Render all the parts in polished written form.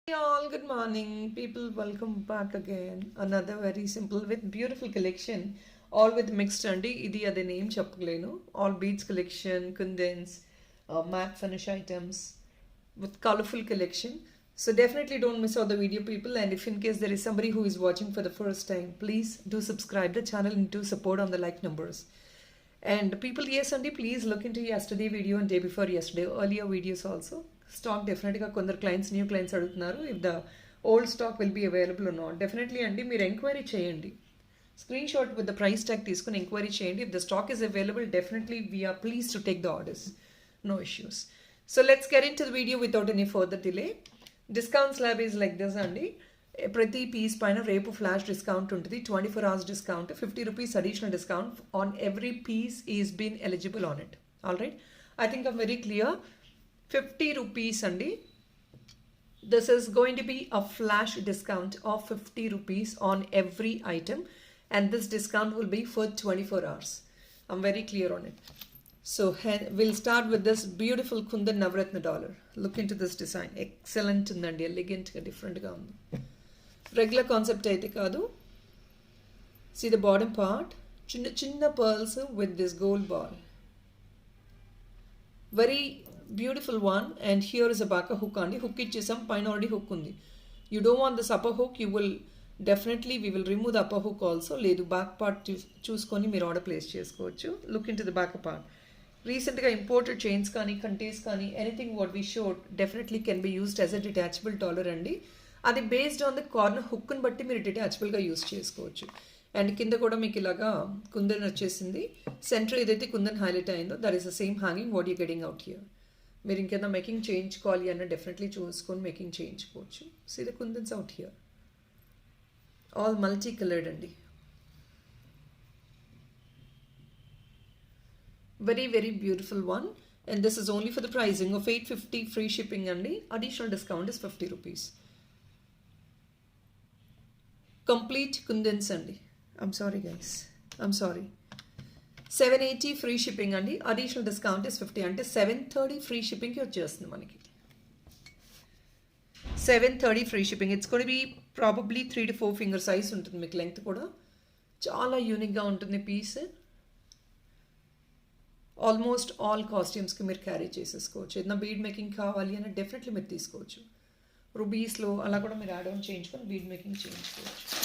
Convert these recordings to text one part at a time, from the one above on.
Hey all, good morning. People, welcome back again. Another very simple with beautiful collection. All with mixed అండి ఇది అదే name చెప్పలేను. All beads collection, kundens, matte finish items with colorful collection. So definitely don't miss out the video people, and if in case there is somebody who is watching for the first time, please do subscribe the channel and do support on the like numbers. And people, yes, Andy, please look into yesterday video and day before yesterday, earlier videos also. Stock definitely కొందరు clients, new clients అడుగుతున్నారు if the old stock will be available or not. Definitely అండి మీరు enquiry చేయండి. Screen shot with the price tag తీసుకుని enquiry చేయండి. If the stock is available, definitely we are pleased to take the orders. No issues. So let's get into the video without any further delay. Discount slab is like this అండి. ప్రతి piece పైన రేపు flash discount ఉంటుంది. 24 hours discount, 50 rupees additional discount on every piece is been eligible on it. All right, I think I'm very clear. 50 rupees అండి. This is going to be a flash discount of 50 rupees on every item, and this discount will be for 24 hours. I'm very clear on it. So we'll start with this beautiful Kundan Navratna dollar. Look into this design. Excellent ఉందండి, elegant గా different గా ఉంది. Regular concept అయితే కాదు. See the bottom part, చిన్న చిన్న pearls with this gold ball. Very beautiful one. And here is a back hook andi. Hook ichesam, pine already hook undi. You don't want this upper hook, you will definitely, we will remove the upper hook also. Ledu back part చూసుకొని మీరు order place చేసుకోవచ్చు. Look into the back part. Recentగా imported chains కానీ కంటేస్ కానీ anything what we showed definitely can be used as a detachable dollar అండి. అది based on the corner హుక్ని బట్టి మీరు డిటాచబుల్గా use చేసుకోవచ్చు. అండ్ కింద కూడా మీకు ఇలాగా కుందన్ వచ్చేసింది. సెంటర్ ఏదైతే కుందన్ హైలైట్ అయిందో that is the same hanging what you getting out here. మీరు ఇంకేదైనా మేకింగ్ చేయించుకోవాలి అన్న డెఫినెట్లీ చూసుకొని మేకింగ్ చేయించుకోవచ్చు. See the kundans out here, all multi coloured అండి. Very very beautiful one. And this is only for the pricing of 850 free shipping అండి. Additional discount is 50 rupees. Complete kundans అండి. I'm sorry guys, I'm sorry. 780 free shipping అండి. Additional discount is 50, అంటే 730 free షిప్పింగ్కి వచ్చేస్తుంది మనకి. 730 free shipping. It's కూడా be probably 3 to 4 finger size ఉంటుంది మీకు. లెంగ్త్ కూడా చాలా యూనిక్గా ఉంటుంది పీస్. ఆల్మోస్ట్ ఆల్ కాస్ట్యూమ్స్కి మీరు క్యారీ చేసేసుకోవచ్చు. ఏదైనా బీడ్ మేకింగ్ కావాలి అని డెఫినెట్లీ మీరు తీసుకోవచ్చు. రూబీస్లో అలా కూడా మీరు యాడ్ ఆన్ చేయించుకొని బీడ్ మేకింగ్ చేయించుకోవచ్చు.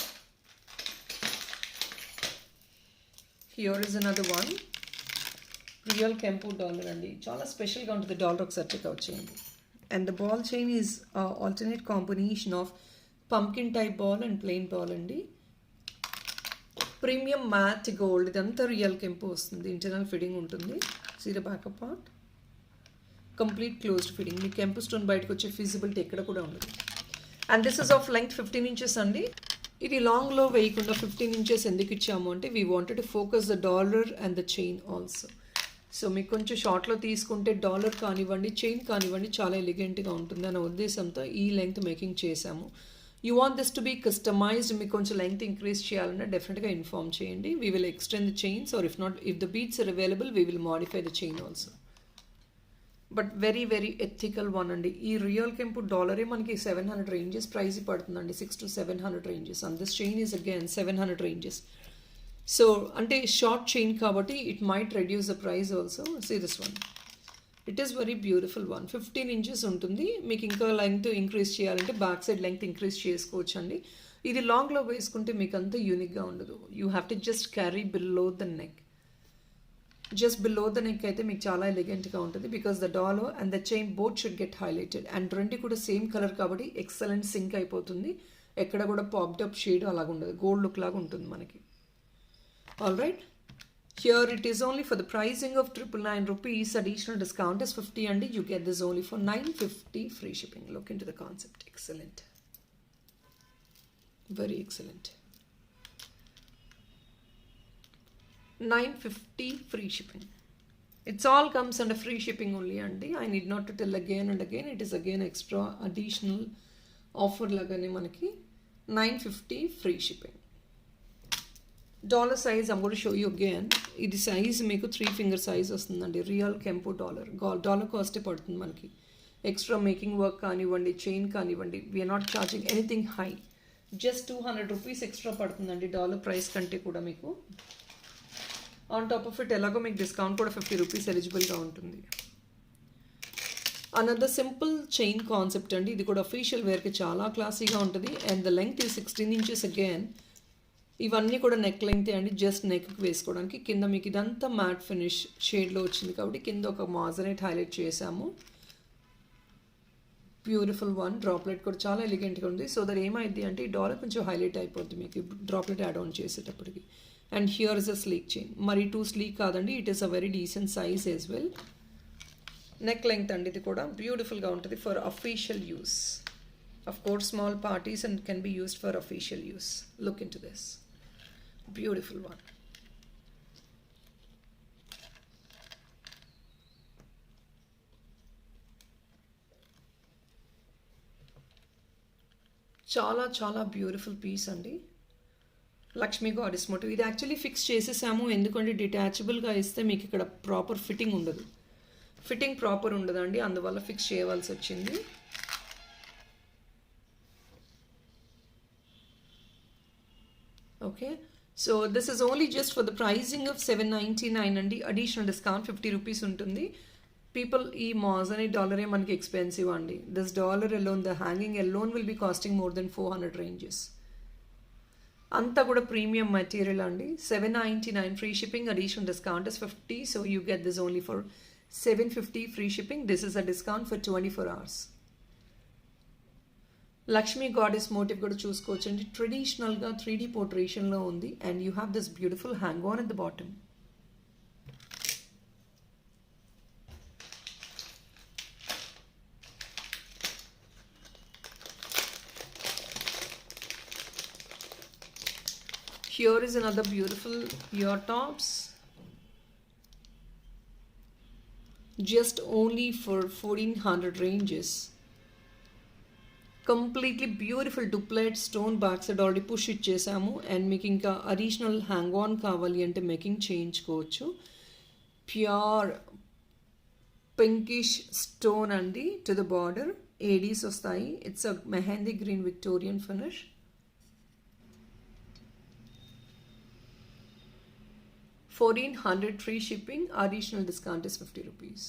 Here is another one. Real Kempu dollar అండి. చాలా స్పెషల్గా ఉంటుంది డాలర్. ఒకసారి చెక్అవుట్ చేయండి. And the ball chain is alternate combination of pumpkin type ball and plain ball అండి. ప్రీమియం మ్యాట్ గోల్డ్, ఇదంతా రియల్ కెంపు వస్తుంది. ఇంటర్నల్ ఫిట్టింగ్ ఉంటుంది. See the backup part, complete closed fitting. మీ కెంపు స్టోన్ బయటకు వచ్చే ఫీజిబిలిటీ ఎక్కడ కూడా ఉండదు. And this is of length 15 inches అండి. ఇది లాంగ్లో వేయకుండా 15 inches ఎందుకు ఇచ్చాము అంటే we wanted to focus the dollar and the chain also. So మీకు కొంచెం షార్ట్లో తీసుకుంటే డాలర్ కానివ్వండి, చైన్ కానివ్వండి చాలా ఎలిగెంట్గా ఉంటుంది అనే ఉద్దేశంతో ఈ లెంగ్త్ మేకింగ్ చేశాము. You want this to be customized. మీకు కొంచెం లెంగ్త్ ఇంక్రీజ్ చేయాలన్నా డెఫినెట్గా ఇన్ఫార్మ్ చేయండి. We will extend the chains, or if not, if the beads are available we will modify the chain also. But very very ethical one అండి. ఈ real కెంపు డాలరే మనకి 700 ranges price పడుతుందండి. 600 to 700 ranges. And this chain is again 700 ranges. So అంటే short chain కాబట్టి it might reduce the price also. See this one, it is very beautiful one. 15 inches ఉంటుంది. మీకు ఇంకా లెంగ్త్ ఇంక్రీజ్ చేయాలంటే back side length increase చేసుకోవచ్చు అండి. ఇది లాంగ్లో వేసుకుంటే మీకు అంత యూనిక్గా ఉండదు. You have to just carry below the neck. Just below the neck అయితే మీకు చాలా ఎలిగెంట్గా ఉంటుంది. Because the dollar and the chain both should get highlighted. And రెండు కూడా సేమ్ కలర్ కాబట్టి ఎక్సలెంట్ సింక్ అయిపోతుంది. ఎక్కడ కూడా పాప్డ్ అప్ షేడ్ అలాగ ఉండదు, గోల్డ్ లుక్ లాగా ఉంటుంది మనకి. All right, here it is only for the pricing of 999 rupees. Additional discount is 50 అండి. You get this only for 950 free shipping. Look into the concept. Excellent, very excellent. 950 free shipping. It's all comes under free shipping only అండి. I need not to tell again and again. It is again extra additional offer లాగానే మనకి 950 free shipping. Dollar size I'm going to show you again. ఇది size మీకు 3 finger size వస్తుందండి. Real కెంపు dollar. Dollar కాస్టే పడుతుంది మనకి. ఎక్స్ట్రా మేకింగ్ వర్క్ కానివ్వండి, చైన్ కానివ్వండి, we are not charging anything high. Just 200 rupees extra పడుతుందండి డాలర్ ప్రైస్ కంటే కూడా మీకు. ఆన్ టాప్ ఆఫ్ ఇట్ ఎలాగో మీకు డిస్కౌంట్ కూడా 50 రూపీస్ ఎలిజిబుల్గా ఉంటుంది. అనదర్ సింపుల్ చైన్ కాన్సెప్ట్ అండి. ఇది కూడా అఫీషియల్ వేర్కి చాలా క్లాసీగా ఉంటుంది. అండ్ ద లెంగ్త్ ఈ 16 ఇంచెస్ అగైన్. ఇవన్నీ కూడా నెక్ లెంగ్తే అండి, జస్ట్ నెక్కి వేసుకోవడానికి. కింద మీకు ఇదంతా మ్యాట్ ఫినిష్ షేడ్లో వచ్చింది కాబట్టి కింద ఒక మాజనైట్ హైలైట్ చేసాము. Beautiful one. డ్రాప్లెట్ కూడా చాలా ఎలిగెంట్గా ఉంది. సో దట్ ఏమైంది అంటే ఈ డాలర్ కొంచెం హైలైట్ అయిపోద్ది మీకు డ్రాప్లెట్ యాడ్ ఆన్ చేసేటప్పటికి. And here is a sleek chain. మరి టూ స్లీక్ కాదండి, it is a very decent size as well. Neck length అండి ఇది కూడా బ్యూటిఫుల్గా ఉంటుంది for official use. Of course small parties and can be used for official use. Look into this beautiful one. చాలా చాలా beautiful piece అండి. Lakshmi goddess motif. ఇది actually fix చేసేసాము, ఎందుకంటే డిటాచబుల్గా ఇస్తే మీకు ఇక్కడ ప్రాపర్ ఫిట్టింగ్ ఉండదు. ఫిట్టింగ్ ప్రాపర్ ఉండదండి, అందువల్ల ఫిక్స్ చేయవలసి వచ్చింది. Okay, so this is only just for the pricing of 799 అండి. అడిషనల్ డిస్కౌంట్ 50 రూపీస్ ఉంటుంది. పీపుల్, ఈ మాజనీ డాలరే మనకి ఎక్స్పెన్సివ్ అండి. This dollar alone, the hanging alone will be costing more than 400 ranges. అంతా కూడా ప్రీమియం మెటీరియల్ అండి. 799 free shipping, additional discount is 50. So you get this only for 750 free shipping. This is a discount for 24 hours. Lakshmi goddess motive కూడా చూసుకోవచ్చు అండి. ట్రెడిషనల్గా 3D పోర్ట్రేషన్లో ఉంది. And you have this beautiful hang on at the bottom. Here is another beautiful ear tops, just only for 1400 ranges. Completely beautiful duplet stone back side already push ఇచ్చేసాము. And మీకు ఇంకా additional hang on కావాలి అంటే making చేయించుకోవచ్చు. Pure pinkish stone అండి to the border. ADs వస్తాయి. It's a mehndi green Victorian finish. $1400 free shipping, additional discount is 50 rupees.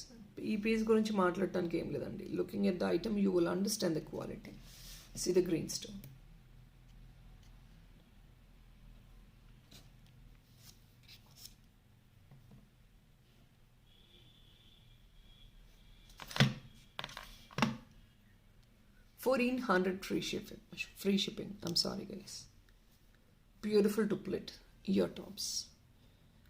ఈ పీస్ గురించి మాట్లాడటానికి ఏం లేదండి. Looking at the item you will understand the quality. See the green stone. $1400 free shipping. I'm sorry guys. Beautiful duplet ear tops.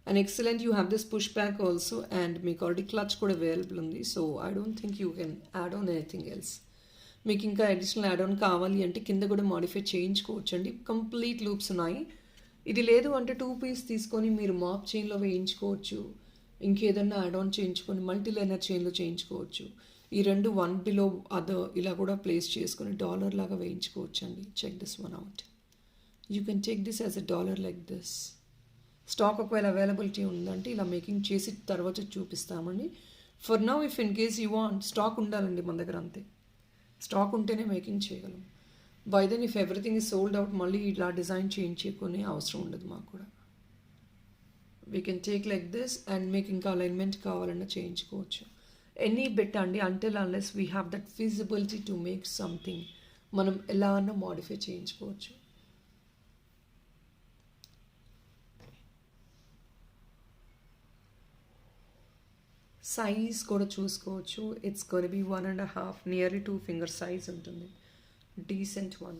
And excellent, you have this pushback also, and మీకు already clutch కూడా available ఉంది. So I don't think you can add on anything else. మీకు ఇంకా additional add on కావాలి అంటే కింద కూడా modify చేయించుకోవచ్చు అండి. కంప్లీట్ లూప్స్ ఉన్నాయి. ఇది లేదు అంటే 2 పీస్ తీసుకొని మీరు మాప్ చైన్లో వేయించుకోవచ్చు. ఇంకేదన్నా యాడ్ ఆన్ చేయించుకొని మల్టీ లైనర్ చైన్లో చేయించుకోవచ్చు. ఈ రెండు వన్ బిలో అదర్ ఇలా కూడా ప్లేస్ చేసుకొని డాలర్ లాగా వేయించుకోవచ్చు అండి. Check this one out. You can take this as a dollar like this. Stock ఒకవేళ అవైలబిలిటీ ఉందంటే ఇలా మేకింగ్ చేసి తర్వాత చూపిస్తామండి. For now if in case you want, stock ఉండాలండి మన దగ్గర, అంతే. స్టాక్ ఉంటేనే మేకింగ్ చేయగలం. By then if everything is sold out మళ్ళీ ఇలా డిజైన్ చేయించుకునే అవసరం ఉండదు మాకు కూడా. We can take like this and మీకు ఇంకా అలైన్మెంట్ కావాలన్నా చేయించుకోవచ్చు. ఎనీ బిట్ అండి, until unless we have that feasibility to make something, మనం ఎలా అన్నా మాడిఫై చేయించుకోవచ్చు. సైజ్ కూడా చూసుకోవచ్చు. It's gonna be 1.5, nearly 2 finger size ఉంటుంది. Decent one.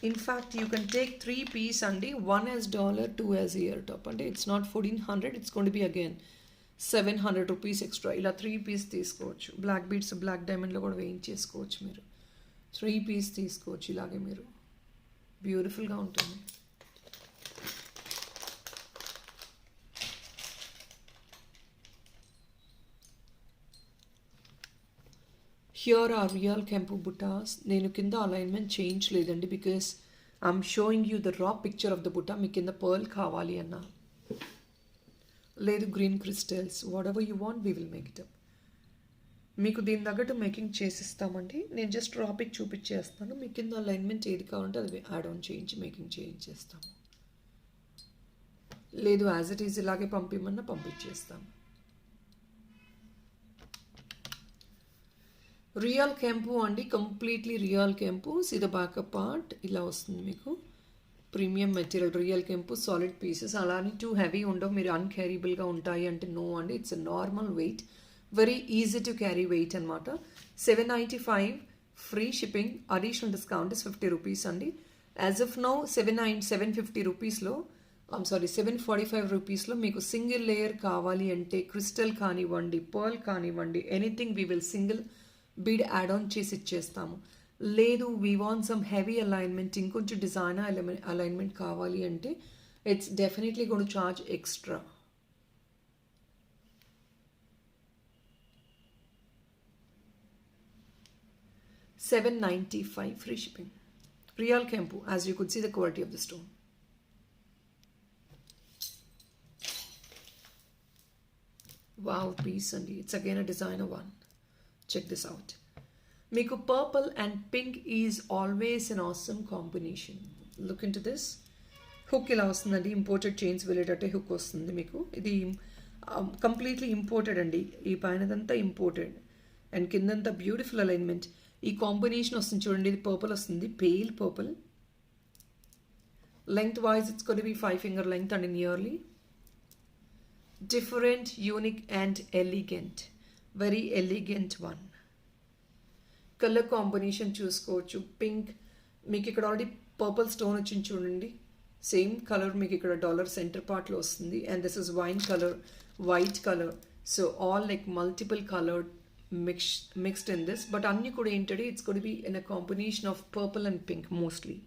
In fact you can take 3 piece అండి. 1 as dollar, 2 as ear top. అంటే it's not 1400, it's gonna be again 700 rupees extra. ఇలా 3 పీస్ తీసుకోవచ్చు. బ్లాక్ బీడ్స్, బ్లాక్ డైమండ్లో కూడా వేయించేసుకోవచ్చు మీరు. 3 piece తీసుకోవచ్చు ఇలాగే మీరు. బ్యూటిఫుల్గా ఉంటుంది. హియర్ ఆర్ రియల్ కెంపు బుటాస్. నేను కింద అలైన్మెంట్ చేయించలేదండి because I'm showing you the raw picture of the buta. మీ కింద పర్ల్ కావాలి అన్నా లేదు, green crystals, whatever you want we will make it up. మీకు దీని తగ్గట్టు మేకింగ్ చేసిస్తామండి. నేను జస్ట్ టాపిక్ చూపించేస్తాను. మీ కింద అలైన్మెంట్ ఏది కావాలంటే అది యాడ్ ఆన్ చేయించి మేకింగ్ చేయించేస్తాము. లేదు యాజ్ ఇట్ ఈజ్ ఇలాగే పంపిమన్నా పంపించేస్తాము. రియల్ కెంపు అండి, కంప్లీట్లీ రియల్ కెంపు. సీ ద బ్యాకప్ పార్ట్ ఇలా వస్తుంది మీకు. ప్రీమియం మెటీరియల్ రియల్ కెంపు, సాలిడ్ పీసెస్. అలానే టూ హెవీ ఉండవు, మీరు అన్క్యారీబుల్గా ఉంటాయి అంటే నో అండి. It's a normal weight, very easy to carry weight అనమాట. 795 free shipping, additional discount is 50 rupees అండి. యాజ్ ఆఫ్ నౌ 750 రూపీస్లో 745 రూపీస్లో మీకు సింగిల్ లేయర్ కావాలి అంటే క్రిస్టల్ కానివ్వండి, పర్ల్ కానివ్వండి, anything we will single bead add on చేసి ఇచ్చేస్తాము. లేదు we want some heavy alignment, ఇంకొంచెం డిజైనర్ అలైన్మెంట్ కావాలి అంటే it's definitely gonna charge extra. $795 free shipping. Real Kempu, as you could see the quality of the stone. Wow piece అండి, it's again a designer one. Check this out. మీకు purple and pink is always an awesome combination. Look into this. Hook ఇలా వస్తుందండి, imported chains వెళ్ళేటట్టే hook వస్తుంది మీకు. ఇది completely imported అండి, ఈ పైనదంతా ఇంపోర్టెడ్ అండ్ కిందంతా బ్యూటిఫుల్ అలైన్మెంట్. ఈ కాంబినేషన్ వస్తుంది చూడండి, ఇది పర్పుల్ వస్తుంది, pale purple. Length wise it's got be 5 finger length and nearly different, unique and elegant, very elegant one. Colour combination చూసుకోవచ్చు. పింక్ మీకు ఇక్కడ ఆల్రెడీ పర్పుల్ స్టోన్ వచ్చింది చూడండి, సేమ్ కలర్ మీకు ఇక్కడ డాలర్ సెంటర్ పార్ట్లో వస్తుంది. And this is wine colour, white colour. So all like multiple coloured mixed in this, but anni kuda entadi it's going to be in a combination of purple and pink mostly.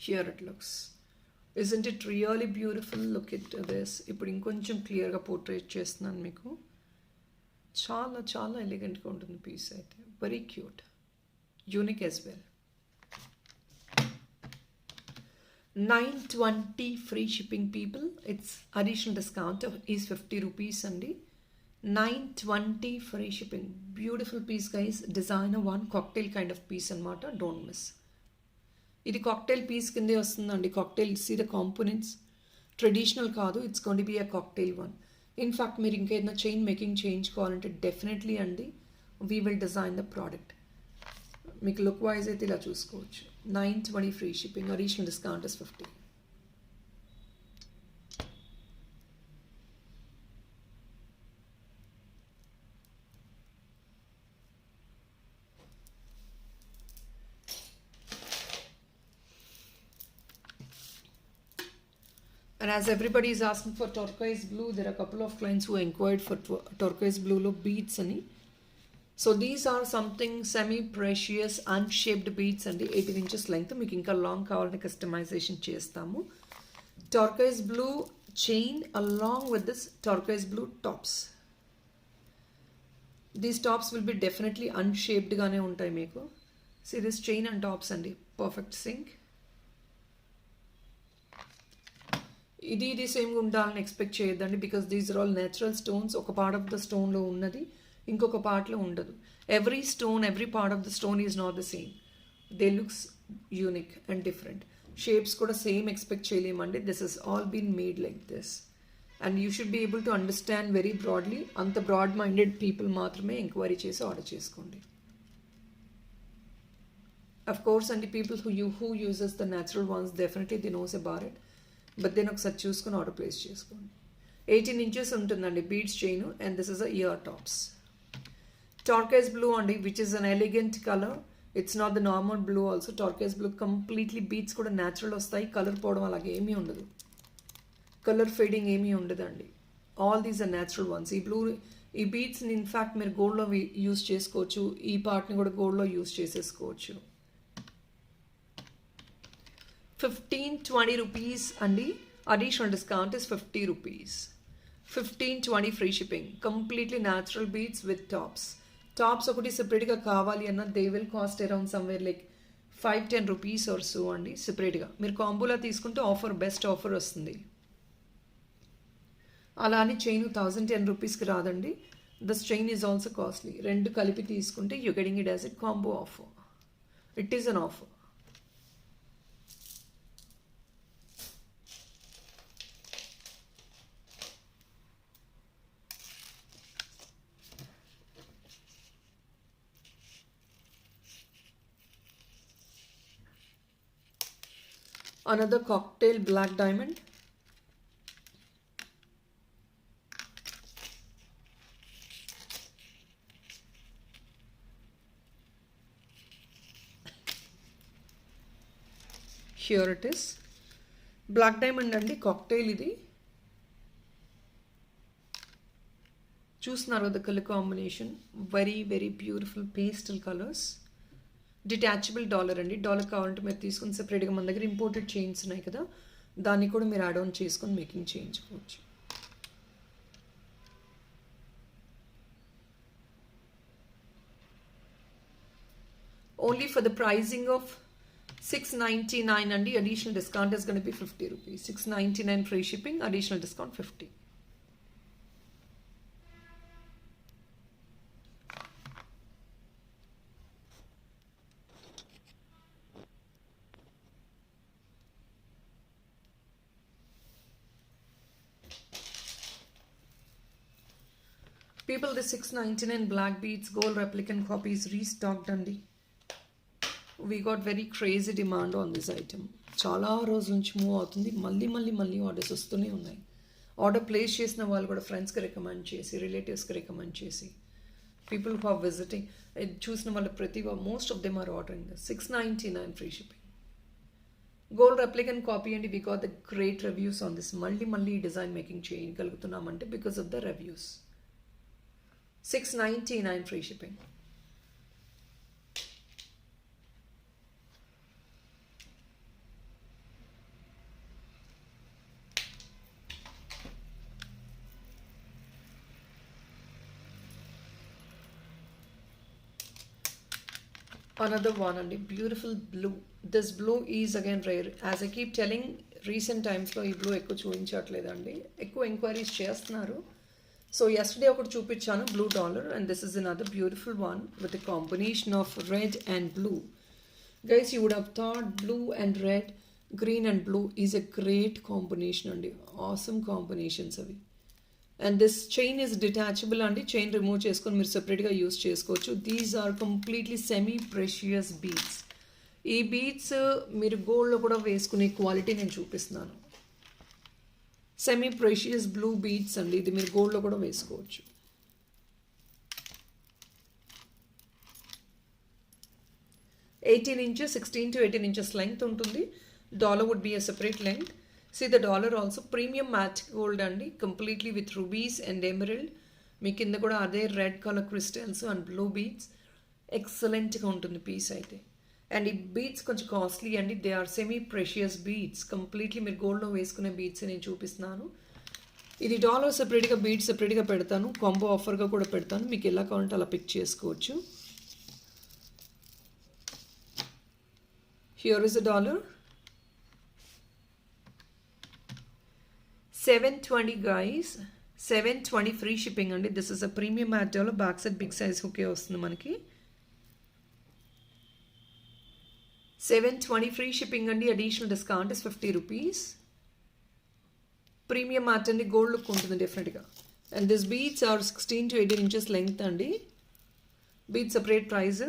Here it looks, isn't it really beautiful? Look at this. Ippudu inkoncham clear ga portrait chestunanu meeku. Chala elegant ga untundi piece aithe, very cute, unique as well. 920 free shipping people. Its additional discount is 50 rupees andi. 920 free shipping. Beautiful piece guys, designer one, cocktail kind of piece anamata, don't miss. Idi cocktail piece kinde vastundandi. Cocktail, see the components, traditional kaadu, it's going to be a cocktail one. In fact meer inka edna chain making change kavalante definitely andi we will design the product. మీకు look wise అయితే ఇలా చూసుకోవచ్చు. 920 free shipping, additional discount is 50. And as everybody is asking for turquoise blue, there are a couple of clients who inquired for turquoise blue lo beads ani. So these are something semi-precious unshaped beads and 18 inches length. మీకు ఇంకా long కావాలని customization చేస్తాము. Turquoise blue chain along with this turquoise blue tops. These tops will be definitely unshaped గానే ఉంటాయి మీకు. See this chain and tops అండి, perfect sync. ఇది same ఉండాలని ఎక్స్పెక్ట్ చేయొద్దండి, because these are all natural stones. ఒక part of the స్టోన్లో ఉన్నది ఇంకొక పార్ట్లో ఉండదు. Every stone, every part of the stone is not the same. They looks unique and different. Shapes కూడా సేమ్ ఎక్స్పెక్ట్ చేయలేమండి. This is all been made like this and you should be able to understand very broadly. అంత broad minded people మాత్రమే enquiry చేసి order చేసుకోండి. Of course అండి, people who uses the natural ones definitely they knows about it, but then ఒకసారి చూసుకొని order place చేసుకోండి. 18 inches ఉంటుందండి beads chain and this is a ear tops. Turquoise blue andi, which is an elegant color. It's not the normal blue also. Turquoise blue completely beads kuda natural vastayi, color podam alage emi undadu, color fading emi undadandi. All these are natural ones. Ee blue, ee beads ni in fact meer gold lo use chesukochu, ee part ni kuda gold lo use chesesukochu. 1520 rupees andi, additional discount is 50 rupees. 1520 free shipping, completely natural beads with tops. Tops ఒకటి సెపరేట్గా కావాలి అన్న they will cost around somewhere like 5-10 rupees or so అండి. సెపరేట్గా మీరు కాంబోలా తీసుకుంటే offer, best offer వస్తుంది. అలా అని చైన్ 1010 రూపీస్కి రాదండి. This chain is also costly. రెండు కలిపి తీసుకుంటే you getting it as a combo offer. It is an offer. Another cocktail black diamond. Here it is. Black diamond అండి, కాక్టైల్ ఇది. చూస్తున్నారు కదా colour combination, very very beautiful pastel colours. Detachable dollar అండి. Dollar కావాలంటే మీరు తీసుకుని సెపరేట్గా మన దగ్గర ఇంపోర్టెడ్ చైన్స్ ఉన్నాయి కదా, దాన్ని కూడా మీరు యాడ్ ఆన్ చేసుకొని మేకింగ్ చేయించుకోవచ్చు. Only for the pricing of 699 అండి. Additional discount is gonna be 50 rupees. 699 free shipping, additional discount 50. People, the 699 black beads gold replicant copies restocked అండి. We got very crazy demand on this item. చాలా రోజుల నుంచి move అవుతుంది. మళ్ళీ orders వస్తూనే ఉన్నాయి. Order place చేసిన వాళ్ళు కూడా ఫ్రెండ్స్కి రికమెండ్ చేసి, రిలేటివ్స్కి రికమెండ్ చేసి, పీపుల్ హు ఆర్ విజిటింగ్, చూసిన వాళ్ళు ప్రతి most of them are ordering. 699 free shipping. Gold replicant copy అండి. We got the great reviews on this. మళ్ళీ డిజైన్ మేకింగ్ చేయగలుగుతున్నామంటే because of the reviews. 699 free shipping. Another one and beautiful blue. This blue is again rare. As I keep telling, recent times lo ee blue ekku చూయించట్లేదండి. ఎక్కువ enquiries చేస్తున్నారు. So yesterday ఒకటి చూపించాను, blue dollar, and this is another beautiful one with a combination of red and blue. Guys, you would have thought blue and red, green and blue is a great combination అండి. Awesome combinations అవి. And this chain is detachable అండి. Chain remove చేసుకొని మీరు సెపరేట్గా use చేసుకోవచ్చు. These are completely semi precious beads. ఈ beads మీరు గోల్డ్లో కూడా వేసుకునే క్వాలిటీ నేను చూపిస్తున్నాను. సెమీ ప్రెషియస్ బ్లూ బీడ్స్ అండి. ఇది మీరు గోల్డ్లో కూడా వేసుకోవచ్చు. $18 16 to 18 inches లెంగ్త్ ఉంటుంది. Dollar would be a separate length. See the dollar also premium matte gold అండి, completely with rubies and emerald. మీ కింద కూడా అదే red colour crystals and blue beads. ఎక్సలెంట్గా ఉంటుంది పీస్ అయితే. అండ్ ఈ బీడ్స్ కొంచెం కాస్ట్లీ అండి. They are semi precious beads. Completely మీరు గోల్డ్లో వేసుకునే బీడ్స్ నేను చూపిస్తున్నాను. ఇది డాలర్ సెపరేట్గా, బీడ్స్ సెపరేట్గా పెడతాను. కాంబో ఆఫర్గా కూడా పెడతాను. మీకు ఎలా కావాలంటే అలా పిక్ చేసుకోవచ్చు. Here is a dollar. 720 guys. 720 free shipping అండి. This is a premium matte dollar. Back side big size హుకే వస్తుంది మనకి. 720 ఫ్రీ షిప్పింగ్ అండి. Additional discount is 50 rupees. Premium matte అండి, గోల్డ్ లుక్ ఉంటుంది డెఫినెట్గా. And this beads are 16 to 18 inches length అండి. Beads separate price.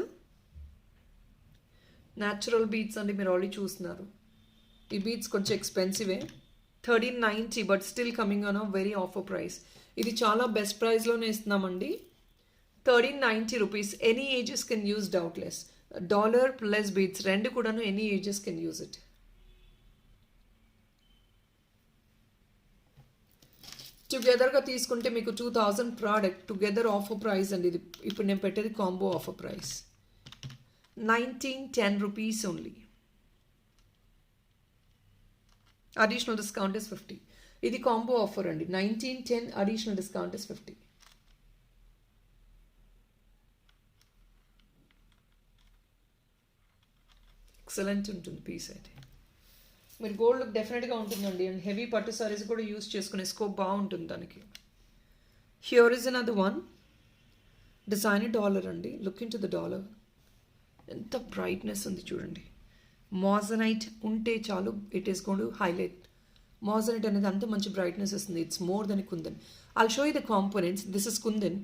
Natural beads అండి, మీరు ఆల్రెడీ చూస్తున్నారు. ఈ బీడ్స్ కొంచెం ఎక్స్పెన్సివే. 1390 but still coming on a very offer price. ఇది చాలా బెస్ట్ ప్రైస్లోనే ఇస్తున్నామండి. 1390 rupees. Any ages can use, doubtless. Dollar plus beads రెండు కూడాను any ages can use it. టుగెదర్గా తీసుకుంటే మీకు 2000 ప్రోడక్ట్ టుగెదర్ ఆఫర్ ప్రైస్ అండి. ఇది ఇప్పుడు నేను పెట్టేది combo offer price. 1910 rupees only. Additional discount is 50. ఇది కాంబో ఆఫర్ అండి. 1910, అడిషనల్ డిస్కౌంట్ ఇస్ 50. ఎక్సలెంట్ ఉంటుంది పీస్ అయితే. మీరు గోల్డ్ లుక్ డెఫినెట్గా ఉంటుందండి. అండ్ హెవీ పట్టు సారీస్ కూడా యూస్ చేసుకునే స్కోప్ బాగుంటుంది దానికి. Here is another one designer dollar అండి. Look into the dollar. ఎంత బ్రైట్నెస్ ఉంది చూడండి. మోజనైట్ ఉంటే చాలు, it is gonna to highlight. Moissanite అనేది అంత మంచి బ్రైట్నెస్ ఇస్తుంది. It's more than kundan. I'll show you the components. This is kundan,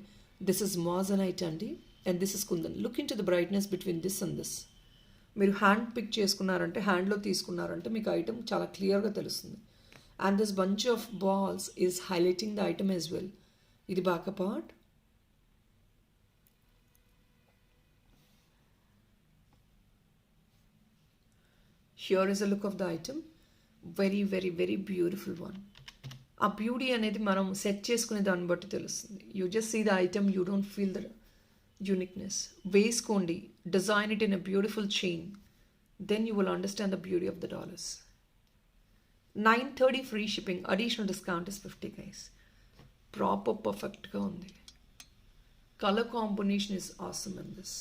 this is moissanite అండి, and this is kundan. Look into the brightness between this and this. మీరు hand pick చేసుకున్నారంటే, హ్యాండ్లో తీసుకున్నారంటే మీకు ఐటమ్ చాలా క్లియర్గా తెలుస్తుంది. And this bunch of balls is highlighting the item as well. ఇది బాక part. Here is a look of the item. Very, very, very beautiful one. ఆ బ్యూటీ అనేది మనం సెట్ చేసుకునే దాన్ని బట్టి తెలుస్తుంది. You just see the item, you don't feel the uniqueness. వేసుకోండి, design it in a beautiful chain, then you will understand the beauty of the dollars. 930 free shipping, additional discount is 50 guys. Proper పర్ఫెక్ట్గా ఉంది. Colour combination is awesome in this.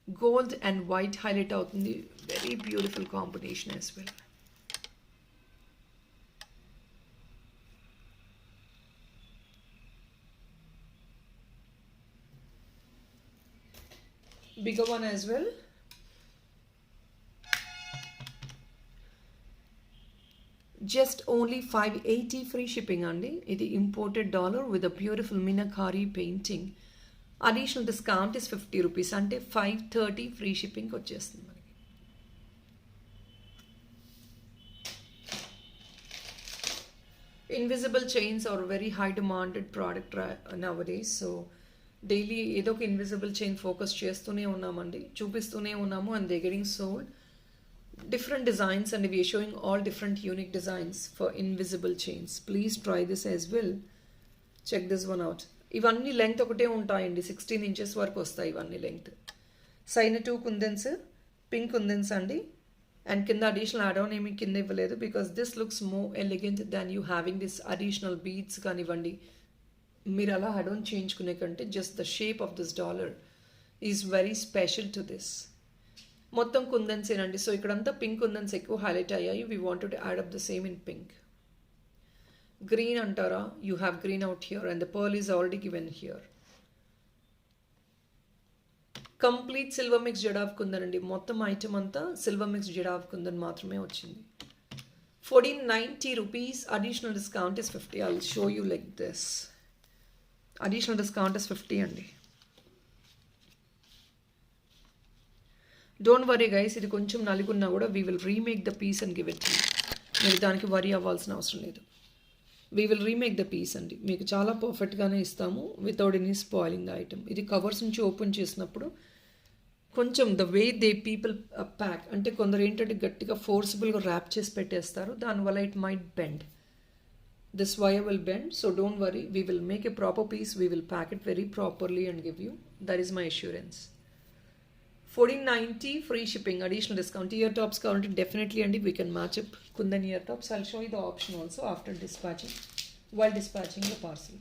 Gold and white highlight అవుతుంది. Very beautiful combination as well. Bigger one as well. Just only 580 free shipping andi. Idi imported dollar with a beautiful Minakari painting. Additional discount is 50 rupees. Ante 530 free shipping వచ్చేస్తుంది మనకి. Invisible chains are a very high demanded product nowadays. So daily ఏదో ఒక invisible chain focus చేస్తూనే ఉన్నామండి, చూపిస్తూనే ఉన్నాము. And they getting sold different designs and we are showing all different unique designs for invisible chains. Please try this as well. Check this one out. ఇవన్నీ length ఒకటే ఉంటాయండి, 16 inches వరకు వస్తాయి ఇవన్నీ లెంగ్త్. సైన్ 2 కుందన్స్, పింక్ కుందన్స్ అండి. అండ్ కింద అడిషనల్ యాడ్ ఆన్ ఏమి కింద ఇవ్వలేదు, because this looks more elegant than you having this additional beads కానివ్వండి. మీరు అలా యాడ్ ఆన్ చేయించుకునే కంటే just the shape of this dollar is very special to this. మొత్తం కుందన్స్ ఏనండి. సో ఇక్కడంతా పింక్ కుందన్స్ ఎక్కువ హైలైట్ అయ్యాయి. We wanted to add up the same in pink. Green అంటారా, you have green out here and the pearl is already given here. Complete silver mix jadau kundan అండి. మొత్తం item అంతా silver mix jadau kundan మాత్రమే వచ్చింది. 1490 rupees. Additional discount is 50. I'll show you like this. Additional discount is 50 అండి. Don't worry guys, ఇది కొంచెం నలుగున్నా కూడా we will remake the piece and give it to you. మీరు దానికి వరీ అవ్వాల్సిన అవసరం లేదు. We will remake the piece అండి. మీకు చాలా పర్ఫెక్ట్గానే ఇస్తాము without any spoiling the item. ఇది కవర్స్ నుంచి ఓపెన్ చేసినప్పుడు కొంచెం the way they people pack అంటే కొందరు ఏంటంటే గట్టిగా ఫోర్సిబుల్గా ర్యాప్ చేసి పెట్టేస్తారు, దానివల్ల it might bend. This wire will bend, so don't worry. We will make a proper piece. We will pack it very properly and give you. That is my assurance. 1490 free shipping, additional discount. Ear tops counted definitely, and we can match up Kundan ear tops. I'll show you the option also after dispatching, while dispatching the parcel.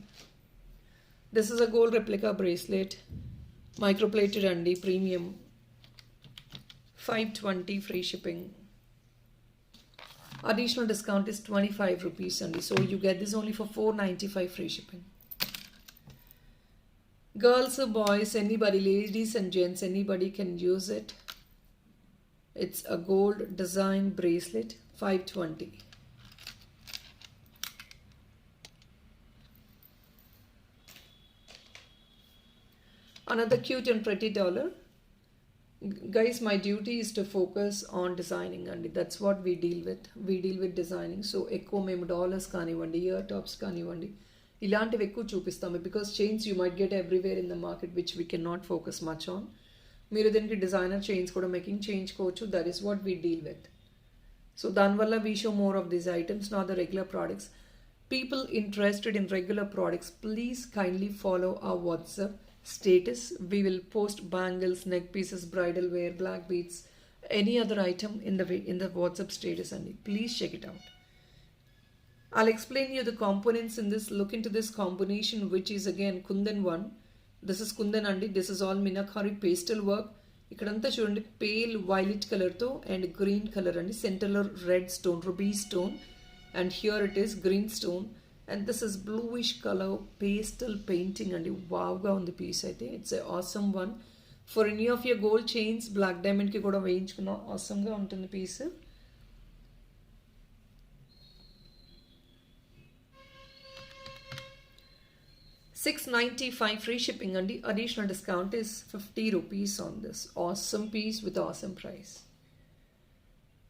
This is a gold replica bracelet, microplated and premium. 520 free shipping. Additional discount is 25 rupees only. So you get this only for 495 free shipping. Girls, boys, anybody, ladies and gents, anybody can use it. It's a gold design bracelet, 520. Another cute and pretty dollar. Guys, my duty is to focus on designing and that's what we deal with. We deal with designing. So ఎక్కువ మేము dollars కానివ్వండి, ear tops కానివ్వండి, ఇలాంటివి ఎక్కువ చూపిస్తాము. Because chains you might get everywhere in the market which we can not focus much on. మీరు దీనికి designer chains కూడా మేకింగ్ చేయించుకోవచ్చు. That is what we deal with. So దానివల్ల we show more of these items, not the regular products. People interested in regular products, please kindly follow our WhatsApp status. We will post bangles, neck pieces, bridal wear, black beads, any other item in the WhatsApp status, and please check it out. I'll explain you the components in this. Look into this combination, which is again Kundan one. This is Kundan andi. This is all Minakari pastel work. ఇక్కడంతా చూడండి pale violet కలర్తో and green colour అండి, సెంటర్లో red stone ruby stone and here it is green stone and this is bluish colour pastel painting అండి. వావ్గా ఉంది piece అయితే. It's a awesome one for any of your gold chains black డైమండ్కి కూడా వేయించుకున్నాం. ఆసమ్గా ఉంటుంది piece. $695 free shipping and the additional discount is 50 rupees on this awesome piece with awesome price.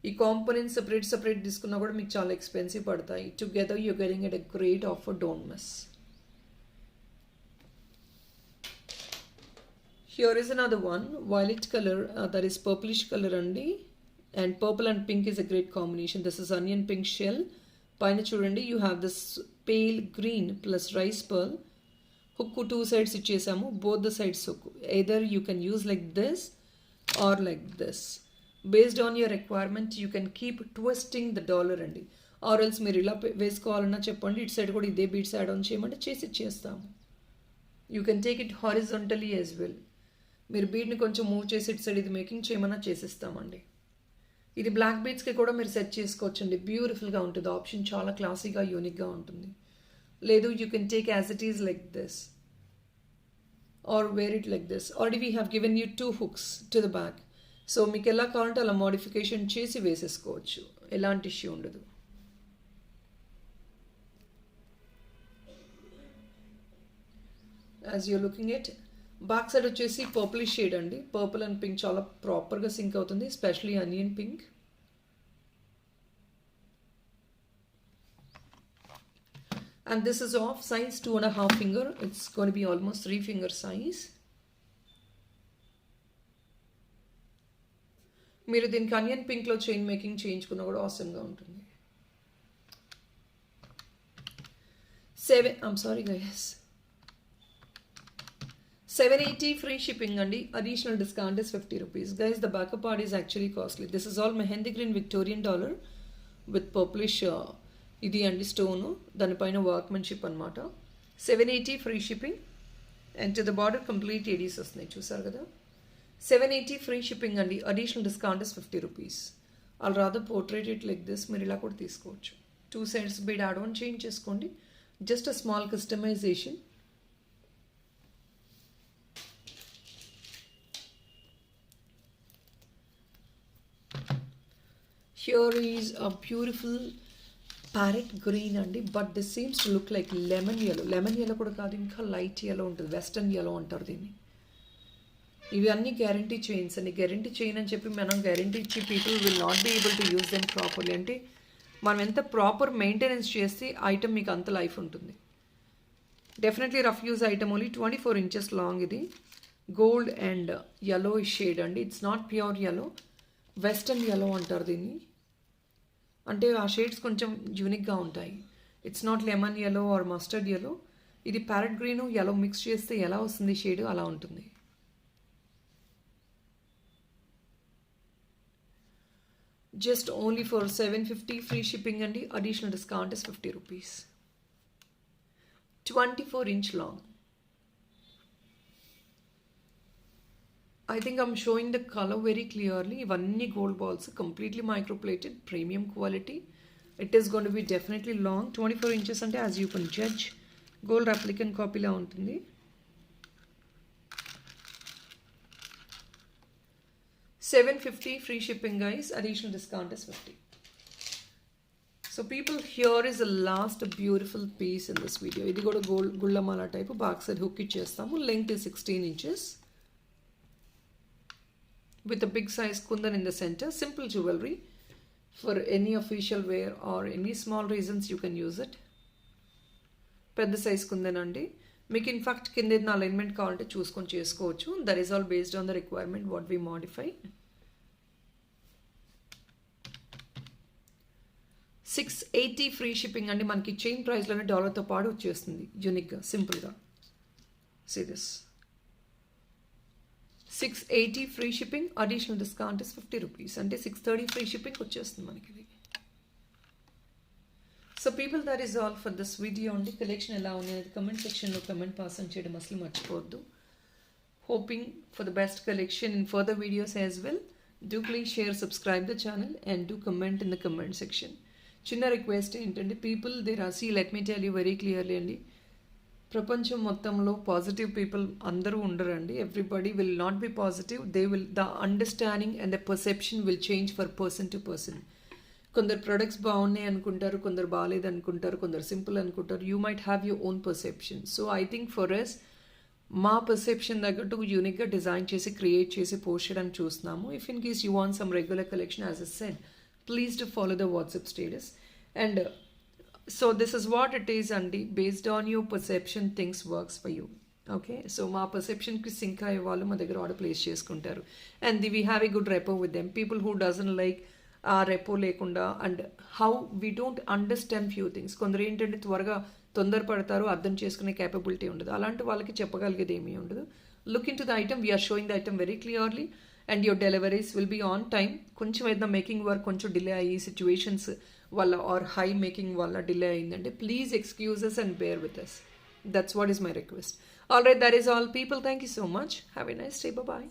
ఈ కాంపోనెంట్ సెపరేట్ తీసుకున్నా కూడా మీకు చాలా ఎక్స్పెన్సివ్ పడతాయి. Together you're getting at a great offer, don't miss. Here is another one violet colour, that is purplish colour అండి and purple and pink is a great combination. This is onion pink shell. పైన చూడండి you have this pale green plus rice pearl. Hook 2 sides ఇచ్చేసాము, both the sides hook. Either you can use like this or like this. Based on your requirement you can keep twisting the dollar అండి. or else మీరు ఇలా వేసుకోవాలన్నా చెప్పండి, ఇటు side కూడా ఇదే beats add on చేయమంటే చేసి చేస్తాము. You can take it horizontally as well. మీరు బీడ్ని కొంచెం మూవ్ చేసి ఇటు సైడ్ ఇది మేకింగ్ చేయమన్నా చేసిస్తామండి. ఇది బ్లాక్ బీడ్స్కి కూడా మీరు సెట్ చేసుకోవచ్చండి. బ్యూటిఫుల్గా ఉంటుంది. ఆప్షన్ చాలా క్లాసీగా యూనిక్గా ఉంటుంది. లేదు you can take as it is like this or wear it like this. Already we have given you 2 hooks to the back. So మీకు ఎలా కావాలంటే అలా మోడిఫికేషన్ చేసి వేసేసుకోవచ్చు, ఎలాంటి ఇష్యూ ఉండదు. As your looking at back side వచ్చేసి purple shade అండి. పర్పుల్ అండ్ పింక్ చాలా ప్రాపర్గా సింక్ అవుతుంది, especially onion pink. And this is of size 2.5 finger. It's going to be almost 3 finger size. మీరు దీనికి అనియన్ పింక్లో చైన్ మేకింగ్ చేయించుకున్నా కూడా ఆసమ్గా ఉంటుంది. I'm sorry guys. 780 free shipping అండి. Additional discount is 50 rupees. Guys, the backup part is actually costly. This is all mehendi green Victorian dollar with purplish ఇది అండి stone, దానిపైన workmanship అనమాట. 780 free shipping and to the border complete ADs వస్తున్నాయి, చూసారు కదా. 780 free shipping అండి. Additional discount is 50 rupees. All rather portrait it like this. మీరు ఇలా కూడా తీసుకోవచ్చు. 2 sides bead add on change చేసుకోండి. Just a small customization. Here is a beautiful parrot green అండి, but this seems to look like lemon yellow. Lemon yellow కూడా కాదు, ఇంకా light yellow ఉంటుంది, వెస్టర్న్ ఎల్లో అంటారు దీన్ని. ఇవి అన్నీ గ్యారంటీ చైన్స్ అండి. గ్యారంటీ చైన్ అని చెప్పి మనం గ్యారంటీ ఇచ్చి people will not be able to use them properly. అంటే మనం ఎంత ప్రాపర్ మెయింటెనెన్స్ చేస్తే ఐటమ్ మీకు అంత లైఫ్ ఉంటుంది. Definitely rough use item only 24 inches long. ఇది గోల్డ్ అండ్ యెల్లో షేడ్ అండి. It's not pure yellow, western yellow అంటారు దీన్ని. అంటే ఆ షేడ్స్ కొంచెం యూనిక్గా ఉంటాయి. It's not lemon yellow or mustard yellow. ఇది ప్యారెట్ గ్రీను యెల్లో మిక్స్ చేస్తే ఎలా వస్తుంది షేడ్, అలా ఉంటుంది. Just only for 750 free shipping అండి. Additional discount is 50 rupees. 24 inch long. I think I'm showing the color very clearly. Ivanni gold balls, completely microplated, premium quality. It is going to be definitely long. 24 inches ante as you can judge. Gold replicant copy la untundi. $750 free shipping guys. Additional discount is 50. So people, here is the last beautiful piece in this video. Idi kuda gold gullamala type back side hook ichestamu. Length is 16 inches. With a big size kundan in the center. Simple jewelry for any official wear or any small reasons you can use it. Pedda size kundan andi. Meek in fact kinde na alignment kavalante choosukoni chesukochu. That is all based on the requirement what we modify. 680 free shipping andi. Manki chain price lone dollar tho paadu vachestundi unique ga simple ga. See this. 680 free shipping, additional discount is 50 rupees. Ante 630 free shipping వచ్చేస్తుంది మనకి ఇది. So people, that is all for this video అండి. Collection ఎలా ఉంది అనేది comment సెక్షన్లో comment pass అని చేయడం అసలు మర్చిపోవద్దు. hoping for the best collection in further videos as well. Do please share, subscribe the channel and do comment in the comment section. చిన్న రిక్వెస్ట్ ఏంటంటే people there are see let me tell you very clearly అండి, ప్రపంచం మొత్తంలో positive people అందరూ ఉండరండి. Everybody will not be positive. They will the understanding and the perception will change for person to person. కొందరు products బాగున్నాయి అనుకుంటారు, కొందరు బాగాలేదు అనుకుంటారు, కొందరు సింపుల్ అనుకుంటారు. You might have your own perception. So I think for us మా perception తగ్గట్టు యూనిక్గా డిజైన్ చేసి క్రియేట్ చేసి పోస్ట్ చేయడానికి చూస్తున్నాము. If in case you want some regular collection as a said, please to follow the WhatsApp status. And so this is what it is, Andy. Based on your perception, things works for you. Okay, so మా పర్సెప్షన్కి sync అయ్యే వాళ్ళు మా దగ్గర order place చేసుకుంటారు. And we have a good repo with them. People who doesn't like ఆ repo లేకుండా and how we don't understand few things. కొందరు ఏంటంటే త్వరగా తొందరపడతారు, అర్థం చేసుకునే క్యాపబిలిటీ ఉండదు. అలాంటి వాళ్ళకి చెప్పగలిగేది ఏమీ ఉండదు. Look into the item, we are showing the item very clearly and your deliveries will be on time. కొంచెం ఏదైనా మేకింగ్ వర్క్ కొంచెం డిలే అయ్యి సిచ్యువేషన్స్ వల్ల ఆర్ హై మేకింగ్ వల్ల డిలే అయిందంటే please excuses and bear with us. That's what is my request. All right, that is all people. Thank you so much. Have a nice day. Bye bye.